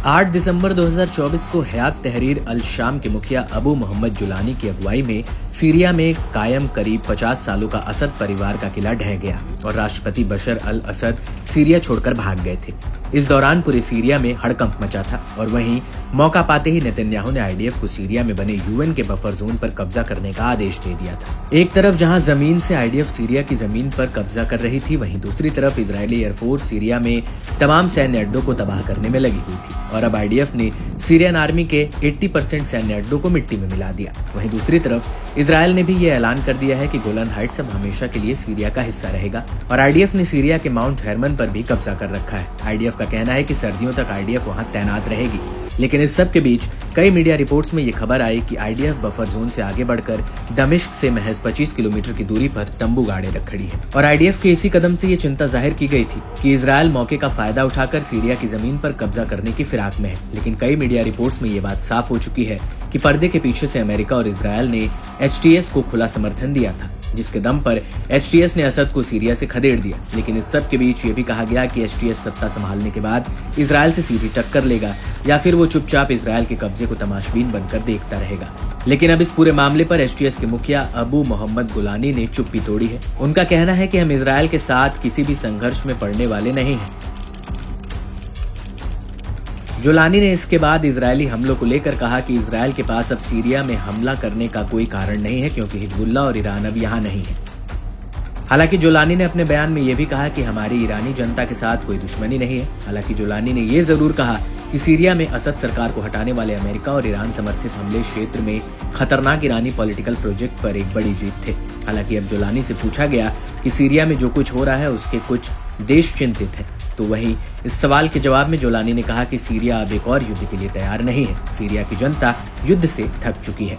8 दिसंबर 2024 को हयात तहरीर अल शाम के मुखिया अबू मोहम्मद जुलानी की अगुवाई में सीरिया में कायम करीब 50 सालों का असद परिवार का किला ढह गया और राष्ट्रपति बशर अल असद सीरिया छोड़कर भाग गए थे। इस दौरान पूरे सीरिया में हड़कंप मचा था और वहीं मौका पाते ही नेतन्याहू ने आईडीएफ को सीरिया में बने यूएन के बफर जोन पर कब्जा करने का आदेश दे दिया था। एक तरफ जहां जमीन से आईडीएफ सीरिया की जमीन पर कब्जा कर रही थी, वहीं दूसरी तरफ इजरायली एयरफोर्स सीरिया में तमाम सैन्य अड्डों को तबाह करने में लगी हुई थी और अब आईडीएफ ने सीरियन आर्मी के 80% सैन्य अड्डों को मिट्टी में मिला दिया। वहीं दूसरी तरफ इजरायल ने भी ये ऐलान कर दिया है कि गोलन हाइट्स अब हमेशा के लिए सीरिया का हिस्सा रहेगा और आईडीएफ ने सीरिया के माउंट हेरमन पर भी कब्जा कर रखा है। आईडीएफ का कहना है कि सर्दियों तक आईडीएफ वहां तैनात रहेगी, लेकिन इस सब के बीच कई मीडिया रिपोर्ट्स में ये खबर आई कि आईडीएफ बफर जोन से आगे बढ़कर दमिश्क से महज 25 किलोमीटर की दूरी पर तंबू गाड़े रख खड़ी है और आईडीएफ के इसी कदम से ये चिंता जाहिर की गई थी कि इजरायल मौके का फायदा उठाकर सीरिया की जमीन पर कब्जा करने की फिराक में है। लेकिन कई मीडिया रिपोर्ट्स में ये बात साफ हो चुकी है कि पर्दे के पीछे से अमेरिका और इजरायल ने एचटीएस को खुला समर्थन दिया था, जिसके दम पर एचटीएस ने असद को सीरिया से खदेड़ दिया। लेकिन इस सब के बीच ये भी कहा गया कि एचटीएस सत्ता संभालने के बाद इजरायल से सीधी टक्कर लेगा या फिर वो चुपचाप इजरायल के कब्जे को तमाशबीन बनकर देखता रहेगा। लेकिन अब इस पूरे मामले पर एचटीएस के मुखिया अबू मोहम्मद गुलानी ने चुप्पी तोड़ी है। उनका कहना है कि हम इजरायल के साथ किसी भी संघर्ष में पड़ने वाले नहीं हैं। जुलानी ने इसके बाद इजरायली हमलों को लेकर कहा कि इजरायल के पास अब सीरिया में हमला करने का कोई कारण नहीं है क्योंकि हिजबुल्लाह और ईरान अब यहाँ नहीं है। हालांकि जुलानी ने अपने बयान में यह भी कहा कि हमारी ईरानी जनता के साथ कोई दुश्मनी नहीं है। हालांकि जुलानी ने यह जरूर कहा कि सीरिया में असद सरकार को हटाने वाले अमेरिका और ईरान समर्थित हमले क्षेत्र में खतरनाक ईरानी पॉलिटिकल प्रोजेक्ट पर एक बड़ी जीत थे। हालांकि अब जुलानी से पूछा गया कि सीरिया में जो कुछ हो रहा है उसके कुछ देश चिंतित हैं, तो वहीं इस सवाल के जवाब में जुलानी ने कहा कि सीरिया अब एक और युद्ध के लिए तैयार नहीं है। सीरिया की जनता युद्ध से थक चुकी है।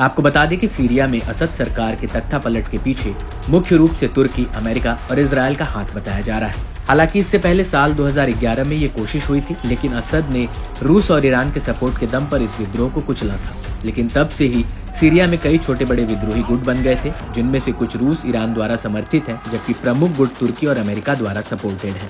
आपको बता दें कि सीरिया में असद सरकार के तख्ता पलट के पीछे मुख्य रूप से तुर्की, अमेरिका और इजरायल का हाथ बताया जा रहा है। हालांकि इससे पहले साल 2011 में ये कोशिश हुई थी, लेकिन असद ने रूस और ईरान के सपोर्ट के दम पर इस विद्रोह को कुचला था। लेकिन तब से ही सीरिया में कई छोटे बड़े विद्रोही गुट बन गए थे, जिनमें से कुछ रूस, ईरान द्वारा समर्थित हैं, जबकि प्रमुख गुट तुर्की और अमेरिका द्वारा सपोर्टेड है।